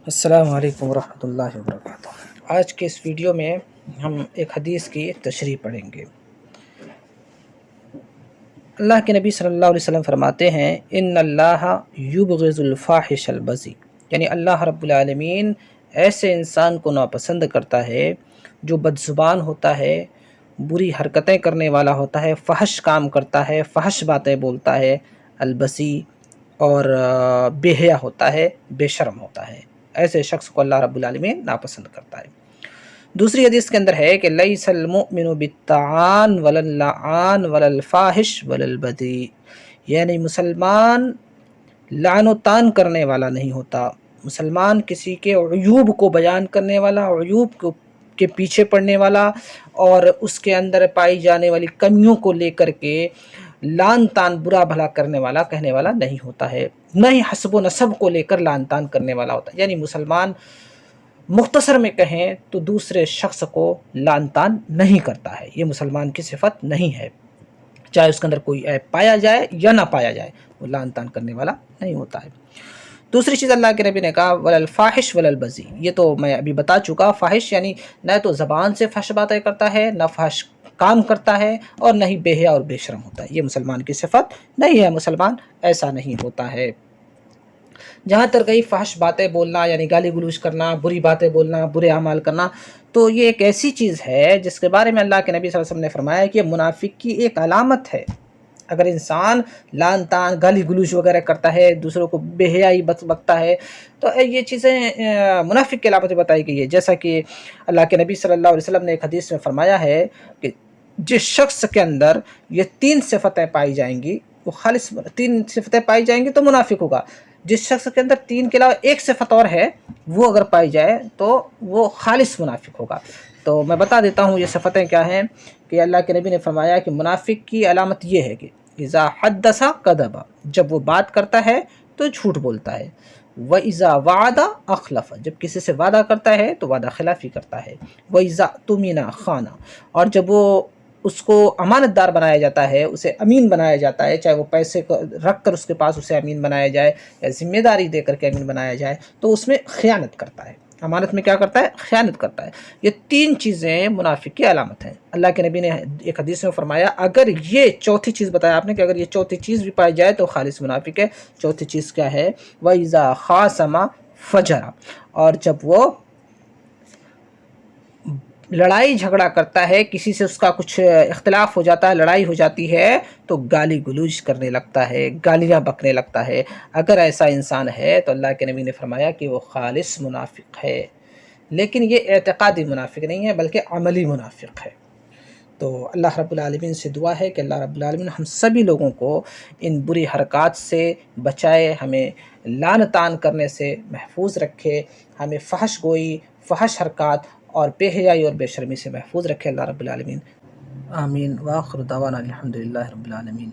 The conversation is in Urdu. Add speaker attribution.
Speaker 1: السلام علیکم ورحمۃ اللہ وبرکاتہ۔ آج کے اس ویڈیو میں ہم ایک حدیث کی تشریح پڑھیں گے۔ اللہ کے نبی صلی اللہ علیہ وسلم فرماتے ہیں ان اللہ یبغض الفاحش البذی، یعنی اللہ رب العالمین ایسے انسان کو ناپسند کرتا ہے جو بد زبان ہوتا ہے، بری حرکتیں کرنے والا ہوتا ہے، فحش کام کرتا ہے، فحش باتیں بولتا ہے، البذی اور بے حیا ہوتا ہے، بے شرم ہوتا ہے۔ ایسے شخص کو اللہ رب العالمین ناپسند کرتا ہے۔ دوسری حدیث کے اندر ہے کہ لیس المؤمن بالطعان ولا اللعان ولا الفاحش ولا البذی، یعنی مسلمان لعن و طعن کرنے والا نہیں ہوتا، مسلمان کسی کے عیوب کو بیان کرنے والا، عیوب کے پیچھے پڑنے والا اور اس کے اندر پائی جانے والی کمیوں کو لے کر کے لعن طعن برا بھلا کرنے والا کہنے والا نہیں ہوتا ہے، نہ ہی حسب و نسب کو لے کر لعن طعن کرنے والا ہوتا ہے۔ یعنی مسلمان مختصر میں کہیں تو دوسرے شخص کو لعن طعن نہیں کرتا ہے، یہ مسلمان کی صفت نہیں ہے، چاہے اس کے اندر کوئی عیب پایا جائے یا نہ پایا جائے، وہ لعن طعن کرنے والا نہیں ہوتا ہے۔ دوسری چیز اللہ کے نبی نے کہا ولا الفاحش ولا البذی، یہ تو میں ابھی بتا چکا، فاحش یعنی نہ تو زبان سے فحش باتیں کرتا ہے، نہ فحش کام کرتا ہے، اور نہ ہی بے حیا اور بے شرم ہوتا ہے، یہ مسلمان کی صفت نہیں ہے، مسلمان ایسا نہیں ہوتا ہے۔ جہاں تک کئی فحش باتیں بولنا یعنی گالی گلوچ کرنا، بری باتیں بولنا، برے اعمال کرنا، تو یہ ایک ایسی چیز ہے جس کے بارے میں اللہ کے نبی صلی اللہ علیہ وسلم نے فرمایا کہ یہ منافق کی ایک علامت ہے۔ اگر انسان لعن طعن گالی گلوچ وغیرہ کرتا ہے، دوسروں کو بے حیائی بکتا ہے، تو یہ چیزیں منافق کی علامت بتائی گئی ہے۔ جیسا کہ اللہ کے نبی صلی اللہ علیہ وسلم نے ایک حدیث میں فرمایا ہے کہ جس شخص کے اندر یہ تین صفتیں پائی جائیں گی، وہ خالص تین صفتیں پائی جائیں گی تو منافق ہوگا۔ جس شخص کے اندر تین کے علاوہ ایک صفت اور ہے وہ اگر پائی جائے تو وہ خالص منافق ہوگا۔ تو میں بتا دیتا ہوں یہ صفتیں کیا ہیں کہ اللہ کے نبی نے فرمایا کہ منافق کی علامت یہ ہے کہ اذا حدث کذب، جب وہ بات کرتا ہے تو جھوٹ بولتا ہے، وَإِذَا وَعَدَ أَخْلَفَ، جب کسی سے وعدہ کرتا ہے تو وعدہ خلافی کرتا ہے، وَإِذَا اؤْتُمِنَ خَانَ، اور جب وہ اس کو امانت دار بنایا جاتا ہے، اسے امین بنایا جاتا ہے، چاہے وہ پیسے کو رکھ کر اس کے پاس اسے امین بنایا جائے یا ذمہ داری دے کر کے امین بنایا جائے، تو اس میں خیانت کرتا ہے، امانت میں کیا کرتا ہے؟ خیانت کرتا ہے۔ یہ تین چیزیں منافق کی علامت ہیں۔ اللہ کے نبی نے ایک حدیث میں فرمایا اگر یہ چوتھی چیز بتایا آپ نے کہ اگر یہ چوتھی چیز بھی پائی جائے تو خالص منافق ہے۔ چوتھی چیز کیا ہے؟ وَإِذَا خَاصَمَ فَجَرَ، اور جب وہ لڑائی جھگڑا کرتا ہے، کسی سے اس کا کچھ اختلاف ہو جاتا ہے، لڑائی ہو جاتی ہے، تو گالی گلوچ کرنے لگتا ہے، گالیاں بکنے لگتا ہے۔ اگر ایسا انسان ہے تو اللہ کے نبی نے فرمایا کہ وہ خالص منافق ہے، لیکن یہ اعتقادی منافق نہیں ہے بلکہ عملی منافق ہے۔ تو اللہ رب العالمین سے دعا ہے کہ اللہ رب العالمین ہم سبھی لوگوں کو ان بری حرکات سے بچائے، ہمیں لعن طعن کرنے سے محفوظ رکھے، ہمیں فحش گوئی، فحش حرکات اور بے حیائی اور بے شرمی سے محفوظ رکھے اللہ رب العالمین۔ آمین۔ وآخر دعوانا الحمدللہ رب العالمین۔